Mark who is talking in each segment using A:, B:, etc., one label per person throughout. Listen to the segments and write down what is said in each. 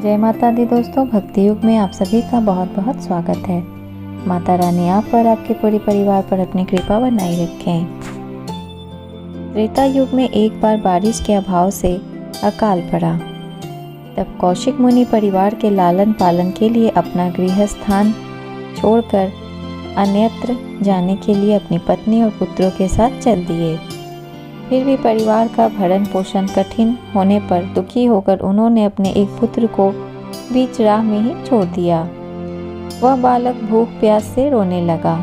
A: जय माता दी दोस्तों, भक्ति युग में आप सभी का बहुत बहुत स्वागत है। माता रानी आप पर, आपके पूरे परिवार पर अपनी कृपा बनाई रखें। त्रेता युग में एक बार बारिश के अभाव से अकाल पड़ा। तब कौशिक मुनि परिवार के लालन पालन के लिए अपना गृह स्थान छोड़कर अन्यत्र जाने के लिए अपनी पत्नी और पुत्रों के साथ चल दिए। फिर भी परिवार का भरण पोषण कठिन होने पर दुखी होकर उन्होंने अपने एक पुत्र को बीच राह में ही छोड़ दिया। वह बालक भूख प्यास से रोने लगा।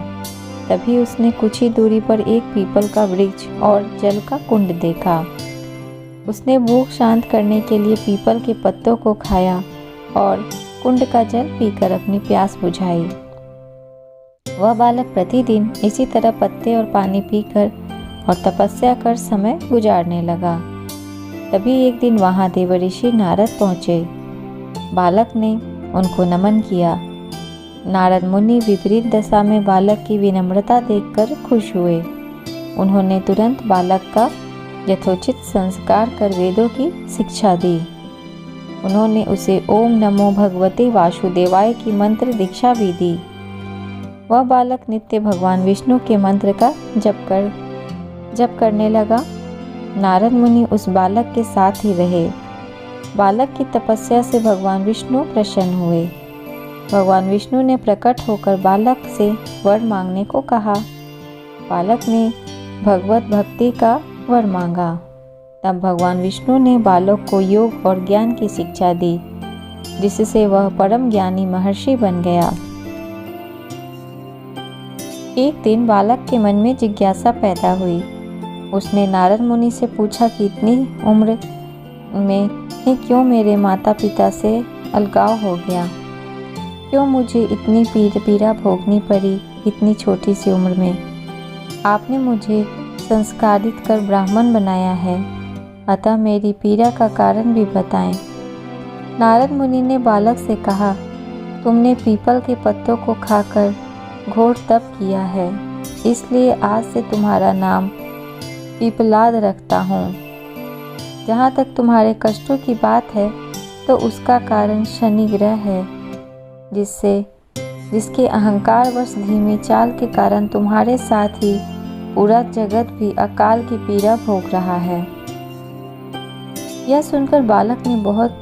A: तभी उसने कुछ ही दूरी पर एक पीपल का वृक्ष और जल का कुंड देखा। उसने भूख शांत करने के लिए पीपल के पत्तों को खाया और कुंड का जल पीकर अपनी प्यास बुझाई। वह बालक प्रतिदिन इसी तरह पत्ते और पानी पीकर और तपस्या कर समय गुजारने लगा। तभी एक दिन वहां देवऋषि नारद पहुँचे। बालक ने उनको नमन किया। नारद मुनि विपरीत दशा में बालक की विनम्रता देखकर खुश हुए। उन्होंने तुरंत बालक का यथोचित संस्कार कर वेदों की शिक्षा दी। उन्होंने उसे ओम नमो भगवते वासुदेवाय की मंत्र दीक्षा भी दी। वह बालक नित्य भगवान विष्णु के मंत्र का जप करने लगा। नारद मुनि उस बालक के साथ ही रहे। बालक की तपस्या से भगवान विष्णु प्रसन्न हुए। भगवान विष्णु ने प्रकट होकर बालक से वर मांगने को कहा। बालक ने भगवत भक्ति का वर मांगा। तब भगवान विष्णु ने बालक को योग और ज्ञान की शिक्षा दी, जिससे वह परम ज्ञानी महर्षि बन गया। एक दिन बालक के मन में जिज्ञासा पैदा हुई। उसने नारद मुनि से पूछा कि इतनी उम्र में ही क्यों मेरे माता पिता से अलगाव हो गया, क्यों मुझे इतनी पीड़ा भोगनी पड़ी इतनी छोटी सी उम्र में। आपने मुझे संस्कारित कर ब्राह्मण बनाया है, अतः मेरी पीड़ा का कारण भी बताएं। नारद मुनि ने बालक से कहा, तुमने पीपल के पत्तों को खाकर घोर तप किया है, इसलिए आज से तुम्हारा नाम पीपलाद रखता हूँ। जहाँ तक तुम्हारे कष्टों की बात है तो उसका कारण शनि ग्रह है, जिसके अहंकारवश धीमी चाल के कारण तुम्हारे साथ ही पूरा जगत भी अकाल की पीड़ा भोग रहा है। यह सुनकर बालक ने बहुत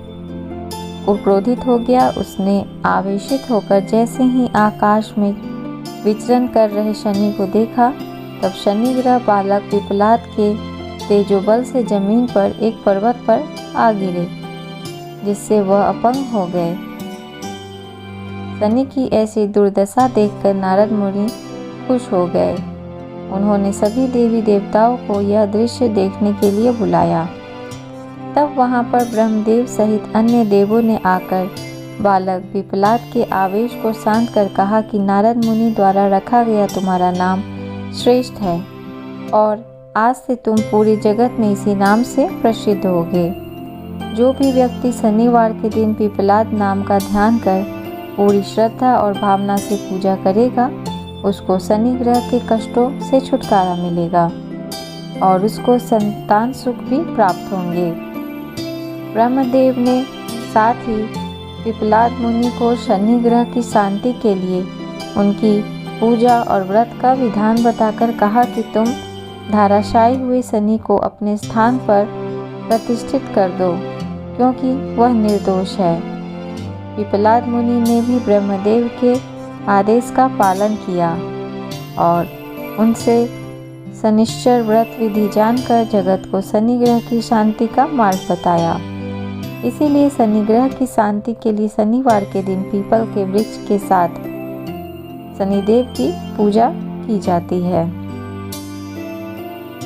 A: क्रोधित हो गया। उसने आवेशित होकर जैसे ही आकाश में विचरण कर रहे शनि को देखा, तब शनि ग्रह बालक पीपलाद के तेजोबल से जमीन पर एक पर्वत पर आ गिरे, जिससे वह अपंग हो गए। शनि की ऐसी दुर्दशा देखकर नारद मुनि खुश हो गए। उन्होंने सभी देवी देवताओं को यह दृश्य देखने के लिए बुलाया। तब वहां पर ब्रह्मदेव सहित अन्य देवों ने आकर बालक पीपलाद के आवेश को शांत कर कहा कि नारद मुनि द्वारा रखा गया तुम्हारा नाम श्रेष्ठ है और आज से तुम पूरे जगत में इसी नाम से प्रसिद्ध होगे। जो भी व्यक्ति शनिवार के दिन पीपलाद नाम का ध्यान कर पूरी श्रद्धा और भावना से पूजा करेगा, उसको शनि ग्रह के कष्टों से छुटकारा मिलेगा और उसको संतान सुख भी प्राप्त होंगे। ब्रह्मदेव ने साथ ही पीपलाद मुनि को शनि ग्रह की शांति के लिए उनकी पूजा और व्रत का विधान बताकर कहा कि तुम धाराशायी हुए शनि को अपने स्थान पर प्रतिष्ठित कर दो, क्योंकि वह निर्दोष है। पीपलाद मुनि ने भी ब्रह्मदेव के आदेश का पालन किया और उनसे शनिश्चर व्रत विधि जानकर जगत को शनि ग्रह की शांति का मार्ग बताया। इसीलिए शनि ग्रह की शांति के लिए शनिवार के दिन पीपल के वृक्ष के साथ शनिदेव की पूजा की जाती है।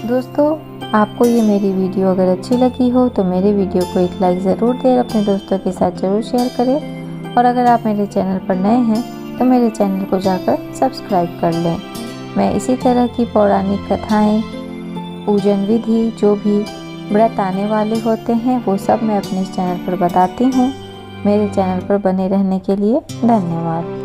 A: दोस्तों, आपको ये मेरी वीडियो अगर अच्छी लगी हो तो मेरे वीडियो को एक लाइक ज़रूर दें, अपने दोस्तों के साथ ज़रूर शेयर करें और अगर आप मेरे चैनल पर नए हैं तो मेरे चैनल को जाकर सब्सक्राइब कर लें। मैं इसी तरह की पौराणिक कथाएं, पूजन विधि, जो भी व्रत आने वाले होते हैं वो सब मैं अपने इस चैनल पर बताती हूँ। मेरे चैनल पर बने रहने के लिए धन्यवाद।